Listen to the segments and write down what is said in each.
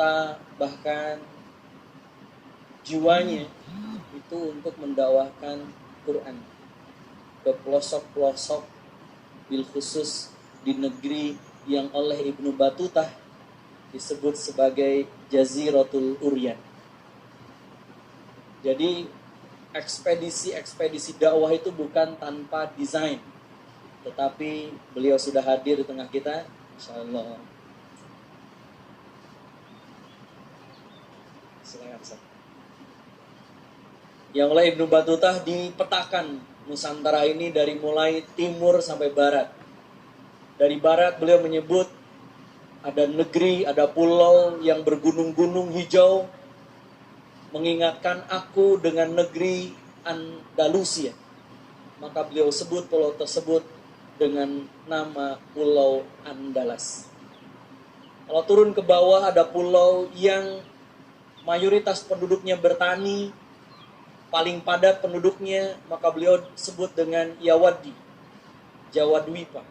harta, bahkan jiwanya itu untuk mendakwahkan Quran ke pelosok-pelosok, bil khusus di negeri yang oleh Ibnu Battuta disebut sebagai Jaziratul Uryan. Jadi ekspedisi dakwah itu bukan tanpa desain, tetapi beliau sudah hadir di tengah kita, insyaallah. Silakan, Ustaz. Yang oleh Ibnu Battuta dipetakan Nusantara ini dari mulai timur sampai barat. Dari barat beliau menyebut ada negeri, ada pulau yang bergunung-gunung hijau, mengingatkan aku dengan negeri Andalusia. Maka beliau sebut pulau tersebut dengan nama Pulau Andalas. Kalau turun ke bawah ada pulau yang mayoritas penduduknya bertani, paling padat penduduknya, maka beliau sebut dengan Yawaddi, Jawa Dwipa.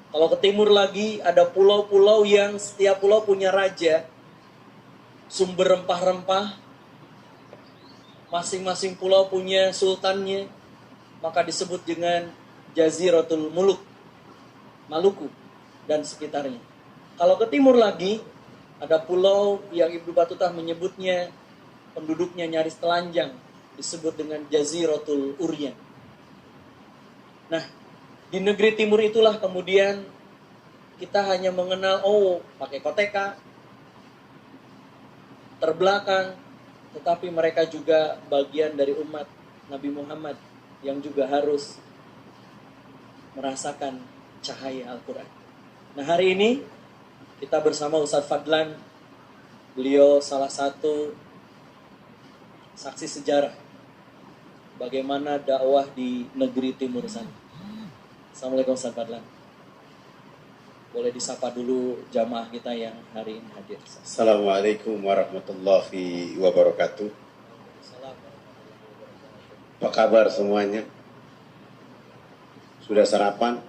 Kalau ke timur lagi ada pulau-pulau yang setiap pulau punya raja, sumber rempah-rempah, masing-masing pulau punya sultannya, maka disebut dengan Jaziratul Muluk, Maluku dan sekitarnya. Kalau ke timur lagi ada pulau yang Ibnu Battuta menyebutnya penduduknya nyaris telanjang, disebut dengan Jaziratul Uryan. Nah, di negeri timur itulah kemudian kita hanya mengenal pakai koteka, terbelakang, tetapi mereka juga bagian dari umat Nabi Muhammad yang juga harus merasakan cahaya Al-Quran. Nah, hari ini kita bersama Ustadz Fadlan. Beliau salah satu saksi sejarah bagaimana dakwah di negeri timur sana. Assalamualaikum Ustadz Fadlan. Boleh disapa dulu jamaah kita yang hari ini hadir. Assalamualaikum warahmatullahi wabarakatuh. Apa kabar semuanya? Sudah sarapan?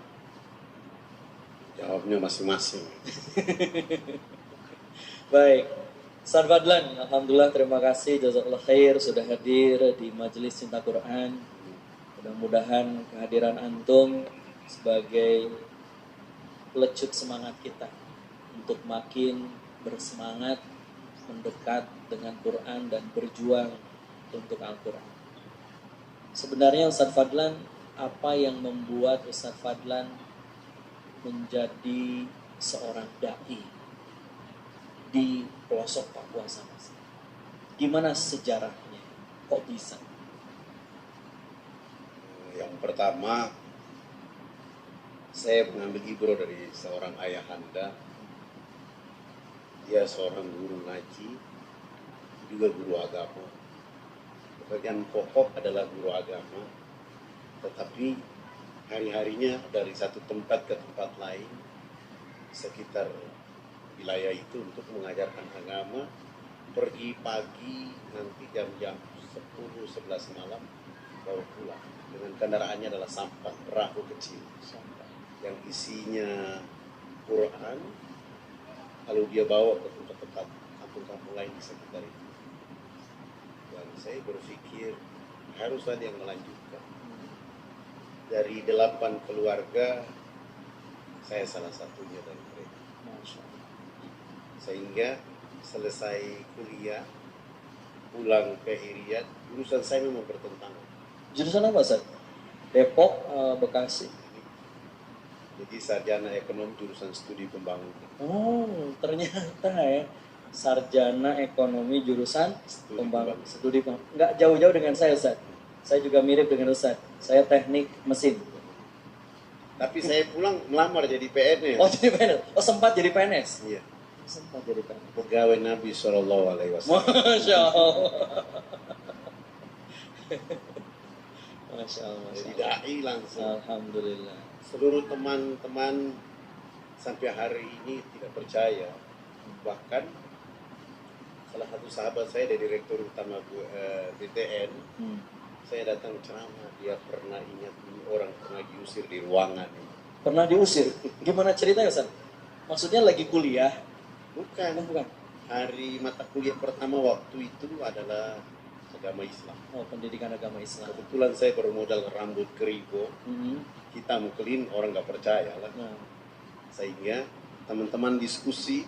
Jawabnya masing-masing. Baik, Ustadz Fadlan, alhamdulillah, terima kasih, jazakallah khair sudah hadir di Majelis Cinta Quran. Mudah-mudahan kehadiran antum sebagai pelecut semangat kita untuk makin bersemangat mendekat dengan Quran dan berjuang untuk Al-Quran. Sebenarnya Ustadz Fadlan, apa yang membuat Ustadz Fadlan menjadi seorang dai di pelosok Papua sana? Gimana sejarahnya? Kok bisa? Yang pertama, saya mengambil ibro dari seorang ayahanda. Dia seorang guru ngaji, juga guru agama. Pekerjaan pokok adalah guru agama, tetapi hari-harinya dari satu tempat ke tempat lain sekitar wilayah itu untuk mengajarkan agama. Pergi pagi, nanti jam-jam 10-11 malam baru pulang. Dengan kendaraannya adalah sampan, perahu kecil yang isinya Quran, lalu dia bawa ke tempat-tempat kampung-kampung lain di sekitar itu. Dan saya berpikir harus ada yang melanjutkan. Dari 8 keluarga, saya salah satunya dari mereka. Sehingga selesai kuliah, pulang ke Hiriat, jurusan saya memang bertentangan. Jurusan apa, Ustaz? Depok, Bekasi? Jadi sarjana ekonomi jurusan studi pembangunan. Oh, ternyata ya. Sarjana ekonomi jurusan pembangunan. Studi pembangunan. Nggak jauh-jauh dengan saya, Ustaz. Saya juga mirip dengan Ustaz. Saya teknik mesin. Tapi saya pulang melamar jadi PNS. Oh, jadi PNS. Oh, sempat jadi PNS? Iya. Sempat jadi PNS. Pegawai Nabi SAW. Masya Allah. Masya Allah. Jadi dai langsung. Alhamdulillah. Seluruh teman-teman sampai hari ini tidak percaya. Bahkan salah satu sahabat saya dari Direktur Utama BTN, saya datang ceramah, dia pernah ingat ini orang pernah diusir di ruangan. Pernah diusir? Gimana ceritanya, Ustaz? Maksudnya lagi kuliah? Bukan. Bukan. Hari mata kuliah pertama waktu itu adalah agama Islam. Oh, pendidikan agama Islam. Kebetulan saya bermodal rambut keribo, hitam clean, orang nggak percaya lah. Nah, Sehingga teman-teman diskusi,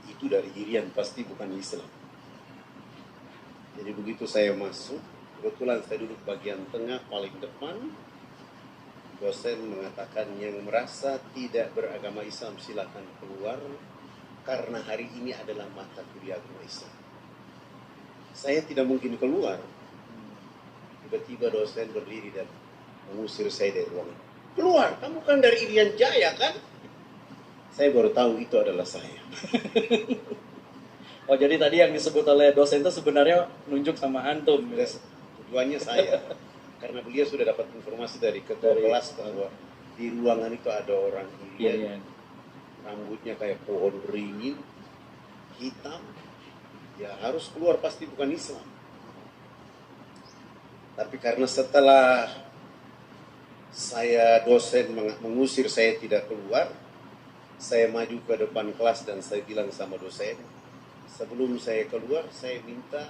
itu dari Irian, pasti bukan Islam. Jadi begitu saya masuk, kebetulan saya duduk bagian tengah paling depan, dosen mengatakan yang merasa tidak beragama Islam silakan keluar, karena hari ini adalah mata kuliah agama Islam. Saya tidak mungkin keluar. Tiba-tiba dosen berdiri dan mengusir saya dari ruangan. Keluar, kamu kan dari Irian Jaya kan? Saya baru tahu itu adalah saya. oh jadi tadi yang disebut oleh dosen itu sebenarnya nunjuk sama antum. Ya? Tujuannya saya. Karena beliau sudah dapat informasi dari ketua kelas bahwa di ruangan itu ada orang Irian. Rambutnya kayak pohon beringin, hitam, ya harus keluar, pasti bukan Islam. Tapi karena setelah saya dosen mengusir saya tidak keluar, saya maju ke depan kelas dan saya bilang sama dosen, sebelum saya keluar, saya minta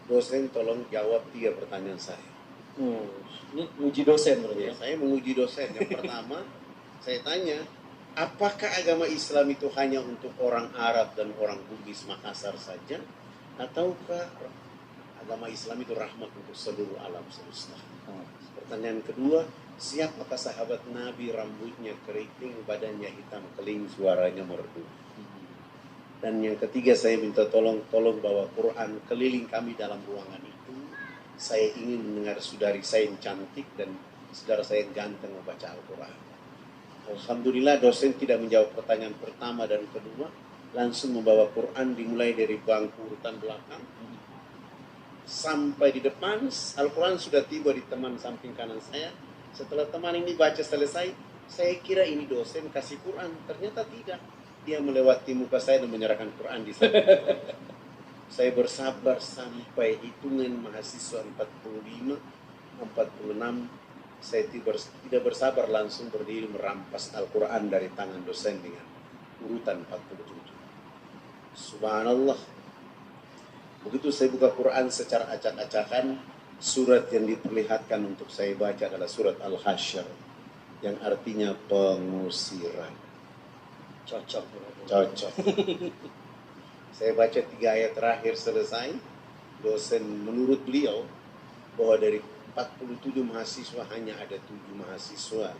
dosen tolong jawab 3 pertanyaan saya. Ini uji dosen berarti ya? Saya menguji dosen. Yang pertama, saya tanya, apakah agama Islam itu hanya untuk orang Arab dan orang Bugis Makassar saja? Ataukah agama Islam itu rahmat untuk seluruh alam semesta? Pertanyaan kedua, siapakah sahabat Nabi rambutnya keriting, badannya hitam keling, suaranya merdu? Dan yang ketiga, saya minta tolong bawa Quran keliling kami dalam ruangan itu. Saya ingin mendengar saudari saya yang cantik dan saudara saya yang ganteng membaca Al-Quran. Alhamdulillah dosen tidak menjawab pertanyaan pertama dan kedua, langsung membawa Quran dimulai dari bangku urutan belakang sampai di depan. Al-Quran sudah tiba di teman samping kanan saya. Setelah teman ini baca selesai, saya kira ini dosen kasih Quran, ternyata tidak. Dia melewati muka saya dan menyerahkan Quran di sana. Saya bersabar sampai hitungan mahasiswa 45, 46. Saya tidak bersabar, langsung berdiri merampas Al-Quran dari tangan dosen dengan urutan 47. Subhanallah. Begitu saya buka Quran secara acak-acakan, surat yang diperlihatkan untuk saya baca adalah surat Al-Hasyr, yang artinya pengusiran. Cocok. Saya baca 3 ayat terakhir selesai, dosen menurut beliau bahwa dari 47 mahasiswa hanya ada 7 mahasiswa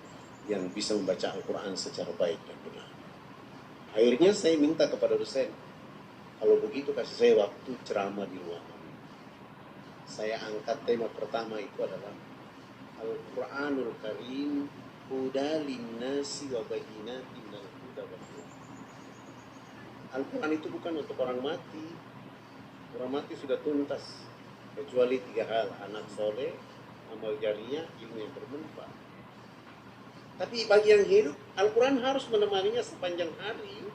yang bisa membaca Al-Quran secara baik dan benar. Akhirnya saya minta kepada dosen, kalau begitu kasih saya waktu ceramah di ruangan. Saya angkat tema pertama itu adalah Al-Quranul Karim huda linnasi wa bayyinatin minal huda wal furqan. Al-Quran itu bukan untuk orang mati. Orang mati sudah tuntas, kecuali 3 hal: anak soleh, amal jariah, ilmu yang bermanfaat. Tapi bagi yang hidup, Al-Quran harus menemaninya sepanjang hari.